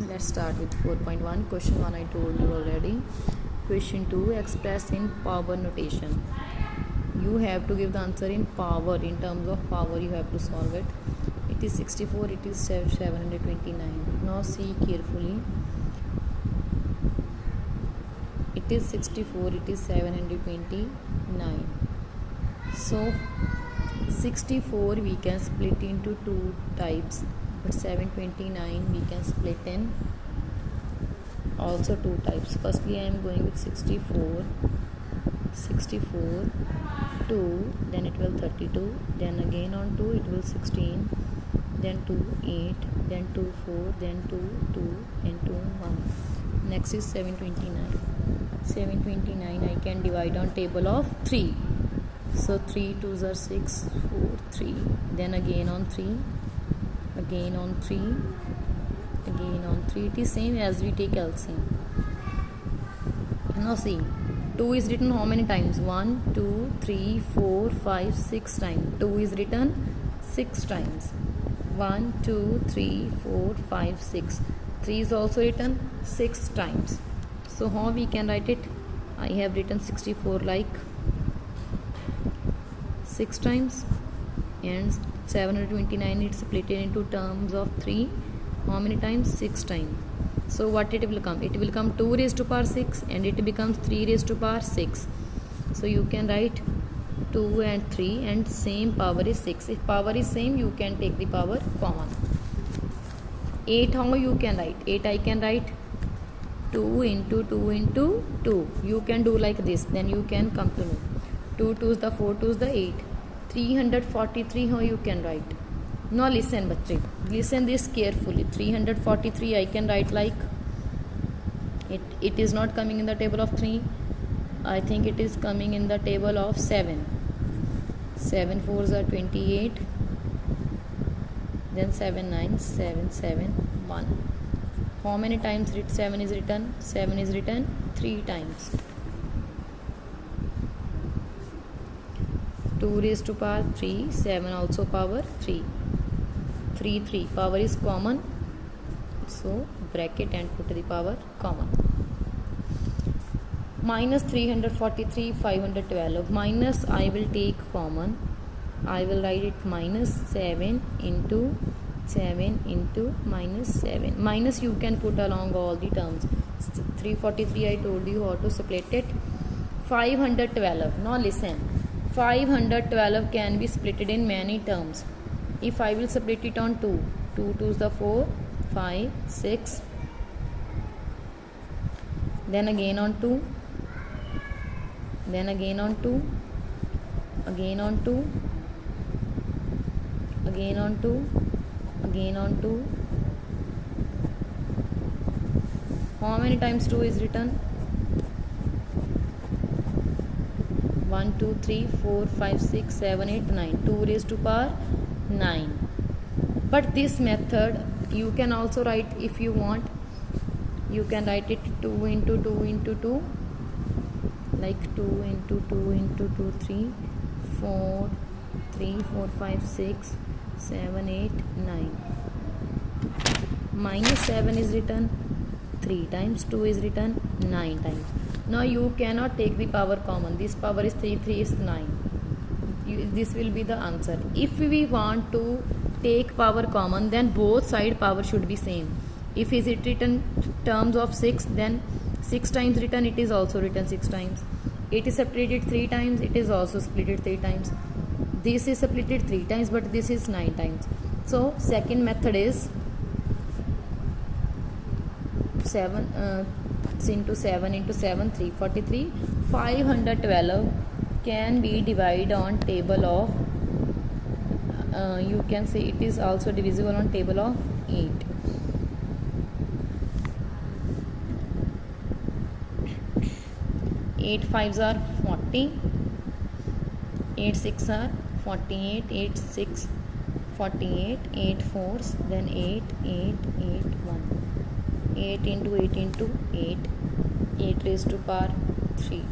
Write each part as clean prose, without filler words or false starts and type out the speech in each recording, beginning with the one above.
Let's start with 4.1. Question 1 I told you already. Question 2, express in power notation. You have to give the answer in power. In terms of power you have to solve it. It is 64, it is 729. Now see carefully. It is 64, it is 729. So 64 we can split into two types, but 729 we can split in also two types. Firstly I am going with 64 2, then it will 32, then again on 2 it will 16, then 2 8, then 2 4, then 2 2, and 2 1. Next is 729 I can divide on table of 3. So 3 2s are 6, 4 3, then again on 3, again on 3, again on 3. It is same as we take LCM. Now see, 2 is written how many times? 1 2 3 4 5 6 times. 2 is written 6 times. 1 2 3 4 5 6. 3 is also written 6 times. So how we can write it? I have written 64 like 6 times, and 729 it's split into terms of 3. How many times? 6 times. So what it will come? It will come 2 raised to power 6, and it becomes 3 raised to power 6. So you can write 2 and 3, and same power is 6. If power is same, you can take the power common. 8, how you can write? 8 I can write 2 into 2 into 2. You can do like this, then you can come to know. 2 2 is the 4 2 is the 8. 343 how you can write? Now listen bachche, listen this carefully. 343 I can write like it is not coming in the table of 3. I think it is coming in the table of 7. 7 4s are 28, then 7 9s 7 7 1. How many times 7 is written? 7 is written 3 times. 2 raised to power 3, 7 also power 3. 3 3 power is common, so bracket and put the power common. Minus 343 512. Minus I will take common. I will write it minus 7 into 7 into minus 7. Minus you can put along all the terms. 343 I told you how to split it. 512. Now listen. 512 can be split in many terms. If I will split it on 2, 2 2 is the 4, 5 6, then again on 2, then again on 2, again on 2, again on 2, again on 2. How many times 2 is written? 1 2 3 4 5 6 7 8 9. 2 raised to power 9. But this method you can also write if you want. You can write it 2 into 2 into 2, like 2 into 2 into 2 3 4 3 4 5 6 7 8 9. Minus 7 is written 3 times, 2 is written 9 times. Now you cannot take the power common. This power is 3 3 is 9. This will be the answer. If we want to take power common, then both side power should be same. If is it written terms of 6, then 6 times written, it is also written 6 times. It is separated 3 times, it is also split 3 times. This is split 3 times, but this is 9 times. So second method is 7 into 7 into 7 343. 512 can be divided on table of you can say it is also divisible on table of 8. Eight fives are 40, 8 6 are 48, 8 6 48, 8 fours, then 8 8 8 1. 8 into 8 into 8, 8 raised to power 3.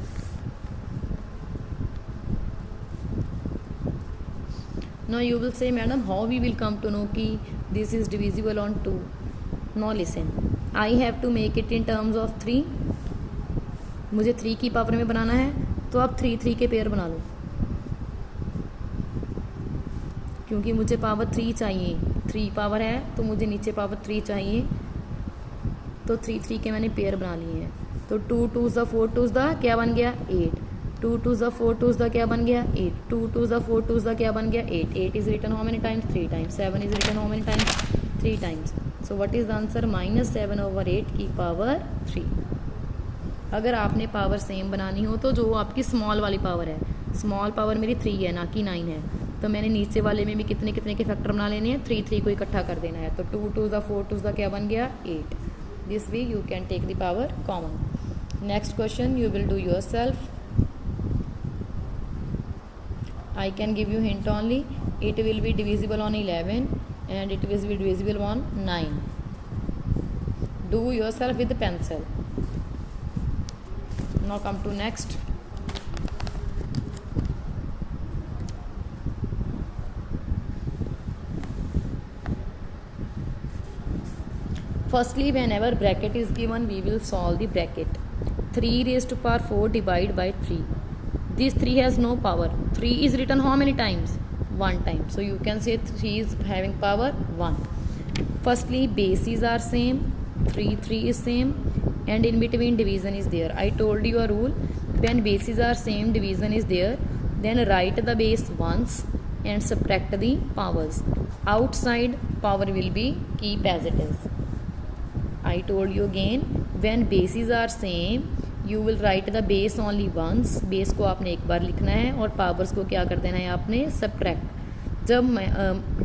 Now you will say, madam, how we will come to know ki this is divisible on 2? Now listen. I have to make it in terms of 3, मुझे 3 की power में बनाना है, तो आप 3 3 के pair बना लो, क्योंकि मुझे पावर 3 चाहिए, 3 पावर है तो मुझे नीचे पावर 3 चाहिए, तो 3 3 के मैंने पेयर बना लिए हैं। तो 2 2 ज़ा 4 2 ज़ा क्या बन गया 8, 2 2 ज़ा 4 2 ज़ा क्या बन गया 8, 2 2 ज़ा 4 2 ज़ा क्या बन गया 8, 8 is written how many times 3 times, 7 is written how many times 3 times. So what is the answer -7/8 की पावर 3। अगर आपने पावर सेम बनानी हो तो जो आपकी स्मॉल वाली पावर है, स्मॉल पावर मेरी 3 है ना कि 9 है, तो मैंने नीचे वाले में भी कितने कितने के फैक्टर बना लेने हैं, 3 3 को इकट्ठा कर देना है। तो 2 2 ज़ा 4 2 ज़ा क्या बन गया 8। This way you can take the power common. Next question you will do yourself. I can give you hint only. It will be divisible on 11 and it will be divisible on 9. Do yourself with the pencil. Now come to next. Firstly, whenever bracket is given, we will solve the bracket. 3 raised to power 4 divided by 3. This 3 has no power. 3 is written how many times? 1 time. So you can say 3 is having power 1. Firstly, bases are same. 3 3 is same, and in between division is there. I told you a rule. When bases are same, division is there, then write the base once and subtract the powers. Outside power will be keep as it is. I told you again, when bases are same, you will write the base only once. Base को आपने एक बार लिखना है और powers को क्या कर देना है आपने सब्ट्रैक्ट। जब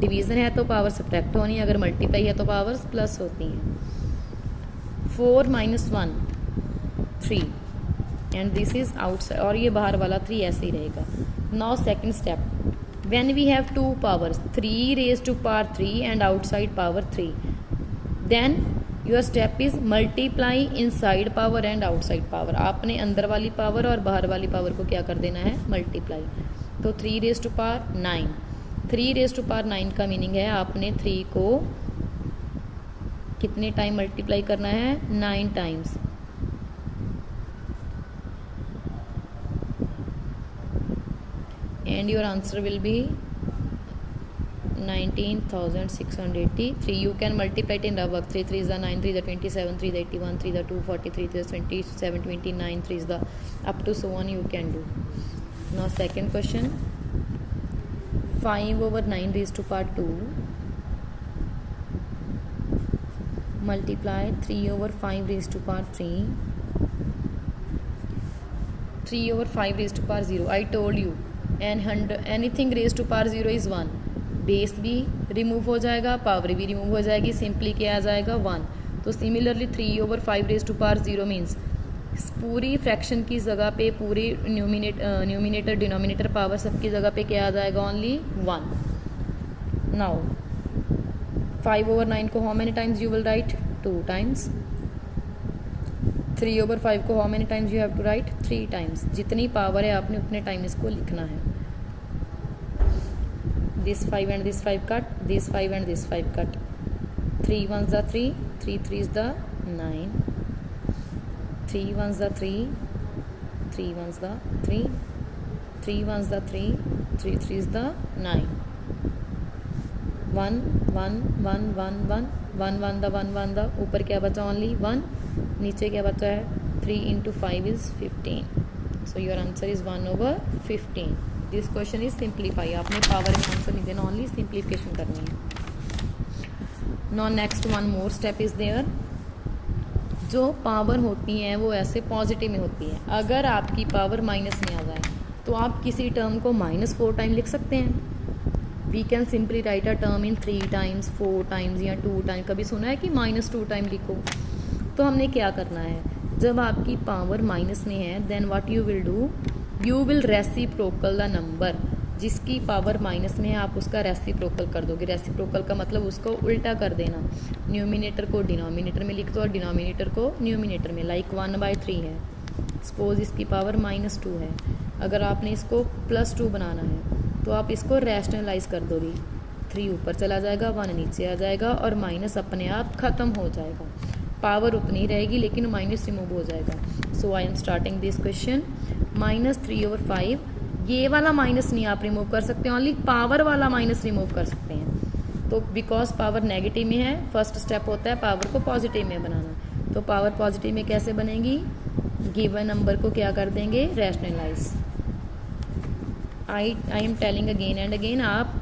डिवीज़न है तो पावर सब्ट्रैक्ट होनी है, अगर मल्टीप्लाई है तो पावर्स प्लस होती हैं। 4 - 1 3 एंड दिस इज आउटसाइड, और ये बाहर वाला 3 ऐसे ही रहेगा। Now second step, when we have 2 powers 3 raised to power 3 and outside power 3, then your step is multiply inside power and outside power. आपने अंदर वाली पावर और बाहर वाली पावर को क्या कर देना है मल्टीप्लाई। तो 3 raised to power 9, 3 raised to power 9 का मीनिंग है आपने 3 को कितने टाइम मल्टीप्लाई करना है 9 times. And your answer will be 19,683. You can multiply it in rough work. 3 3 is the 9, 3 is the 27, 3 is the 81, 3 is the 243, 3 is the 27, 29, 3 is the up to so on you can do. Now second question, 5/9 raised to power 2 multiply 3/5 raised to power 3, 3/5 raised to power 0. I told you, and anything raised to power 0 is 1. Base भी remove हो जाएगा, power भी remove हो जाएगी, simply क्या आ जाएगा 1। तो similarly 3/5 raised to power 0 means पूरी फ्रैक्शन की जगह पे पूरी न्यूमिनेटर डिनोमिनेटर पावर सबकी जगह पे क्या आ जाएगा ओनली 1। नाउ 5/9 को how many times you will write 2 times. 3/5 को how many times you have to write 3 times. जितनी पावर है आपने उतने टाइम इसको लिखना है। This 5 and this 5 cut, this 5 and this 5 cut, 3 1s the 3, 3 3s the 9, 3 1s the 3, 3 1s the 3, 3 1s the 3, 3 3s the 9, 1 1 1 1 1 1 1 the 1 1 the ऊपर क्या बचा ओनली 1, नीचे क्या बचा है 3 into 5 is 15. So your answer is 1/15. This question is simplify. आपने power में answer नहीं देना, ओनली सिंप्लीफिकेशन करनी है। No next one more step is there. जो पावर होती हैं वो ऐसे पॉजिटिव में होती है। अगर आपकी पावर माइनस में आ जाए तो आप किसी टर्म को -4 टाइम लिख सकते हैं। We can simply write a term in 3 times 4 times या 2 टाइम। कभी सुना है कि -2 टाइम लिखो? तो हमने क्या करना है, जब आपकी पावर माइनस में है then what you will do, you will reciprocal the number. जिसकी पावर माइनस में है आप उसका रेसिप्रोकल कर दोगे। रेसिप्रोकल का मतलब उसको उल्टा कर देना। न्यूमिनेटर को डिनोमिनेटर में लिख दो और डिनोमिनेटर को न्यूमिनेटर में। लाइक 1/3 है, सपोज इसकी पावर -2 है। अगर आपने इसको +2 बनाना है तो आप इसको रैशनलाइज कर दोगे। 3 ऊपर चला जाएगा, 1 नीचे आ जाएगा और माइनस अपने आप ख़त्म हो जाएगा। पावर उतनी रहेगी लेकिन माइनस रिमूव हो जाएगा. So I am starting this question. -3/5, ये वाला माइनस नहीं आप रिमूव कर सकते, ओनली पावर वाला माइनस रिमूव कर सकते हैं. तो बिकॉज पावर नेगेटिव में है, फर्स्ट स्टेप होता है पावर को पॉजिटिव में बनाना. तो पावर पॉजिटिव में कैसे बनेगी, गिवन नंबर को क्या कर देंगे, rationalise. I am telling again and again, आप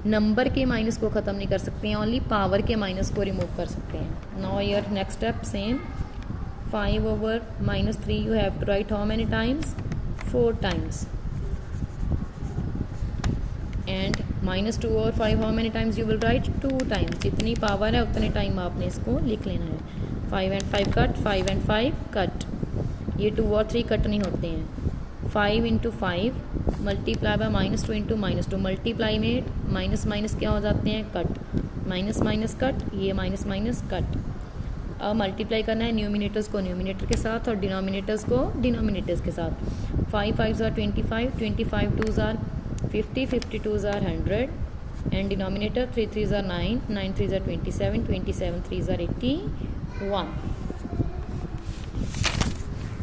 नंबर के माइनस को ख़त्म नहीं कर सकते हैं, ओनली पावर के माइनस को रिमूव कर सकते हैं. Now your next step same. 5/-3 you have to write how many times, 4 times. And -2/5 how many times you will write, 2 times. जितनी पावर है उतने टाइम आपने इसको लिख लेना है. 5 and 5 कट, 5 and 5 कट, ये 2 और 3 कट नहीं होते हैं. 5 × 5 मल्टीप्लाई बाय -2 × -2, मल्टीप्लाई में माइनस माइनस क्या हो जाते हैं, कट, माइनस माइनस कट, ये माइनस माइनस कट. अब मल्टीप्लाई करना है न्यूमिनेटर्स को न्यूमिनेटर के साथ और डिनोमिनेटर्स को डिनोमिनेटर्स के साथ. 5 5s are 25, 25 2s are 50, 50 2s are 100, and denominator 3 3s are 9, 9 3s are 27, 27 3s are 81.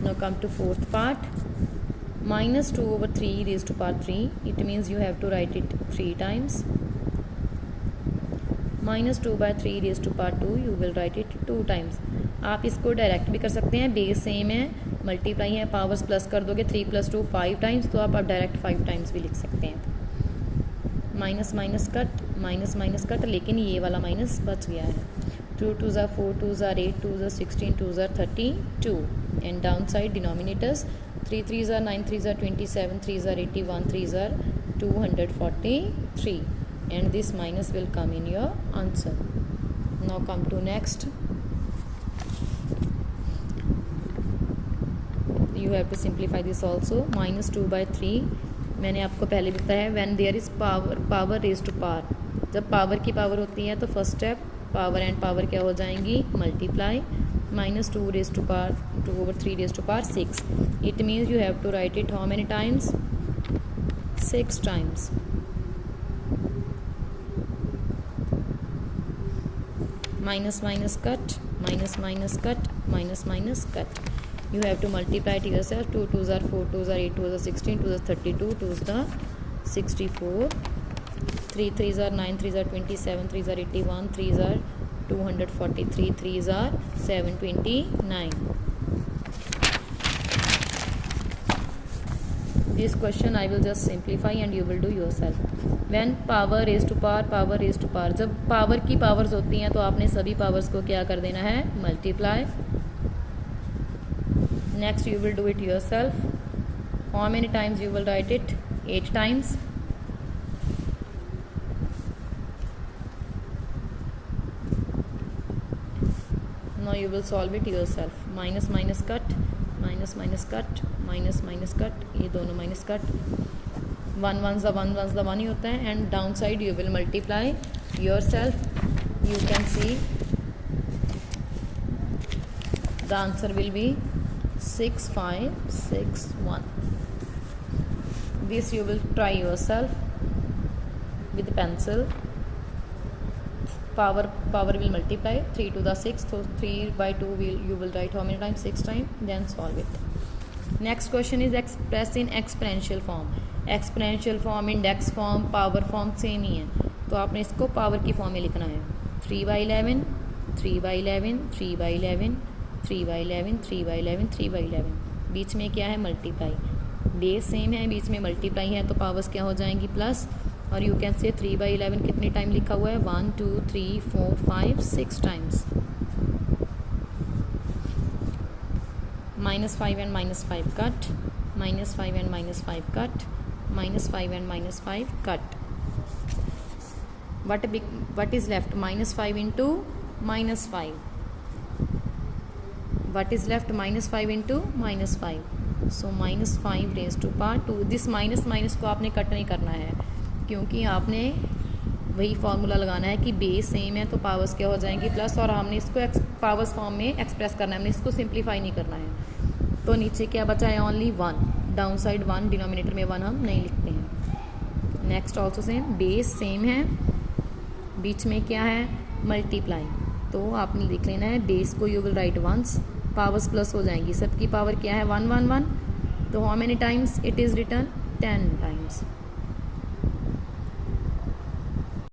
Now come to fourth part. -2/3 raised to power 3, it means you have to write it 3 times. -2/3 raised to power 2 you will write it 2 times. आप इसको direct भी कर सकते हैं, base same है, multiply है, powers plus कर दोगे, 3 + 2 5 टाइम्स, तो आप डायरेक्ट 5 टाइम्स भी लिख सकते हैं. Minus minus cut, minus minus cut, लेकिन ये वाला माइनस बच गया है. 2 2s are 4, 2s are 8, 2s are 16, 2s are 32, and downside denominators 3 3s are 9, 3s are 27, 3s are 81, 3s are 243, and this minus will come in your answer. Now come to next. You have to simplify this also. -2/3 मैंने आपको पहले भी बताया, when there is power raised to power, जब power की power होती है तो first step power and power क्या हो जाएंगी, multiply. -2 raised to power 2/3 raised to power 6, it means you have to write it how many times, 6 times. Minus minus cut, minus minus cut, minus minus cut. You have to multiply it yourself. 2 2s are 4, 2s are 8, 2s are 16, 2s are 32, 2s are 64, 3 3s are 9, 3s are 27, 3s are 81, 3s are 243, 3s are 729. This question I will just simplify and you will do yourself. When power raised to power, जब power की powers होती हैं तो आपने सभी powers को क्या कर देना है, multiply. Next you will do it yourself. How many times you will write it, 8 times. Now you will solve it yourself. Minus minus cut, minus minus cut, minus minus cut, ये दोनों minus cut, 1 1s the 1 1s the 1 ही होता है. And down side you will multiply yourself. You can see the answer will be 6561. This you will try yourself with pencil. Power will multiply 3 to the 6, so 3/2 you will write how many times, 6 times, then solve it. Next question is expressed in exponential form. Exponential form, index form, power form same ही है, तो आपने इसको power की form में लिखना है. 3/11, 3/11, 3/11, 3/11, 3/11, 3/11. बीच में क्या है, मल्टीप्लाई. बेस सेम है, बीच में मल्टीप्लाई है, तो पावर्स क्या हो जाएंगी, प्लस. और यू कैन से 3/11 कितने टाइम लिखा हुआ है, 1 2 3 4 5 6 times. -5 and -5 cut, -5 and -5 cut, -5 and -5 cut. What is left, -5 into -5. What is left, -5 into -5. So -5 raised to power 2. This minus को आपने कट नहीं करना है, क्योंकि आपने वही फॉर्मूला लगाना है कि बेस सेम है तो पावर्स क्या हो जाएंगी, प्लस. और हमने इसको पावर्स फॉर्म में एक्सप्रेस करना है, हमने इसको सिंप्लीफाई नहीं करना है. तो नीचे क्या बचा है, ओनली 1, डाउन साइड 1, डिनोमिनेटर में 1 हम नहीं लिखते हैं. Next also same, base same है, बीच में क्या है, मल्टीप्लाई. तो आपने लिख लेना है बेस को you will write once, powers plus हो जाएंगी, सबकी पावर क्या है 1 1 1, तो how many times it is return 10 times.